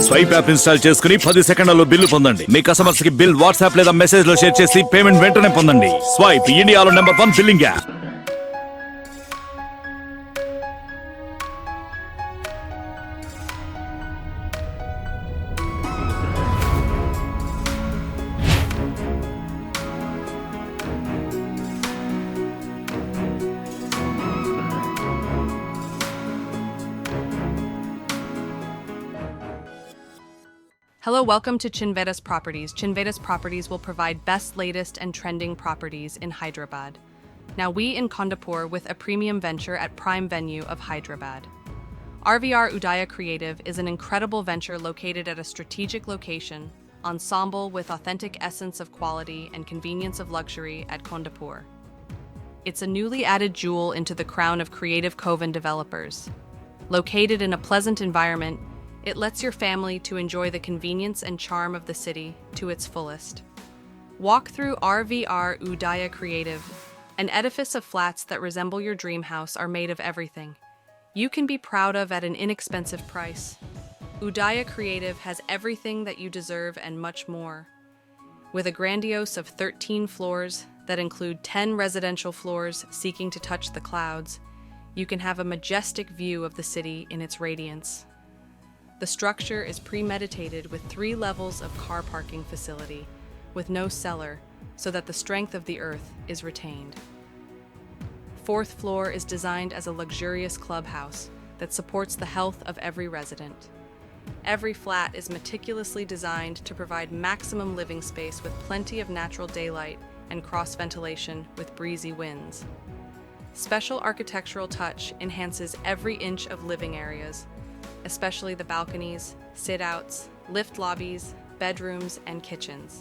Swipe app install చేసుకుని 10 సెకండ్లలో bill పొందండి. మీ కస్టమర్స్ కి బిల్ వాట్సాప్ లేదా మెసేజ్ లో షేర్ చేసి పేమెంట్ వెంటనే పొందండి. స్వైప్, ఇండియాలో number 1 billing app. Hello, welcome to CHILDERN Properties. CHILDERN Properties will provide best, latest, and trending properties in Hyderabad. Now we in Kondapur with a premium venture at prime venue of Hyderabad. RVR Udaya Creative is an incredible venture located at a strategic location, ensemble with authentic essence of quality and convenience of luxury at Kondapur. It's a newly added jewel into the crown of creative coven developers. Located in a pleasant environment, it lets your family to enjoy the convenience and charm of the city to its fullest. Walk through RVR Udaya Creative, an edifice of flats that resemble your dream house are made of everything you can be proud of at an inexpensive price. Udaya Creative has everything that you deserve and much more. With a grandiose of 13 floors that include 10 residential floors seeking to touch the clouds, you can have a majestic view of the city in its radiance. The structure is premeditated with 3 levels of car parking facility, with no cellar, so that the strength of the earth is retained. 4th floor is designed as a luxurious clubhouse that supports the health of every resident. Every flat is meticulously designed to provide maximum living space with plenty of natural daylight and cross ventilation with breezy winds. Special architectural touch enhances every inch of living areas, especially the balconies, sit-outs, lift lobbies, bedrooms, and kitchens.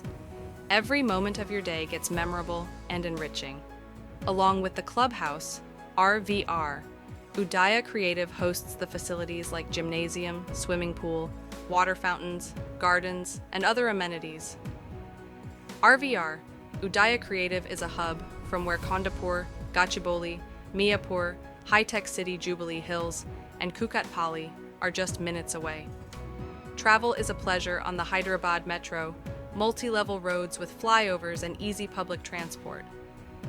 Every moment of your day gets memorable and enriching. Along with the clubhouse, RVR, Udaya Creative hosts the facilities like gymnasium, swimming pool, water fountains, gardens, and other amenities. RVR, Udaya Creative is a hub from where Kondapur, Gachibowli, Miapur, high-tech city Jubilee Hills, and Kukatpally are just minutes away. Travel is a pleasure on the Hyderabad Metro, multi-level roads with flyovers and easy public transport.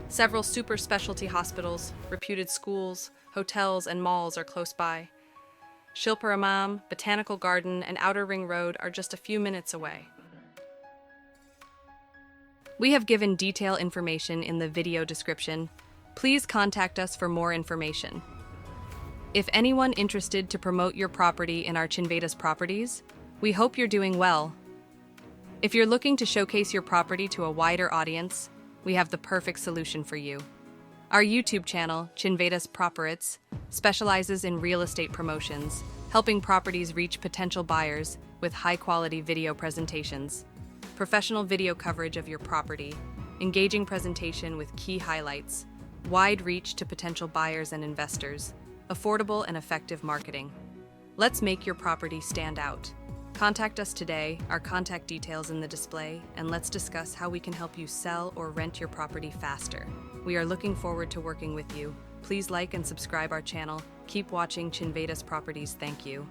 Several super specialty hospitals, reputed schools, hotels, and malls are close by. SHILPA, Botanical Garden, and Outer Ring Road are just a few minutes away. We have given detailed information in the video description. Please contact us for more information. If anyone interested to promote your property in our CHILDERN Properties, we hope you're doing well. If you're looking to showcase your property to a wider audience, we have the perfect solution for you. Our YouTube channel, CHILDERN Properties, specializes in real estate promotions, helping properties reach potential buyers with high-quality video presentations, professional video coverage of your property, engaging presentation with key highlights, wide reach to potential buyers and investors, affordable and effective marketing. Let's make your property stand out. Contact us today, our contact details in the display, and let's discuss how we can help you sell or rent your property faster. We are looking forward to working with you. Please like and subscribe our channel. Keep watching CHILDERN Properties. Thank you.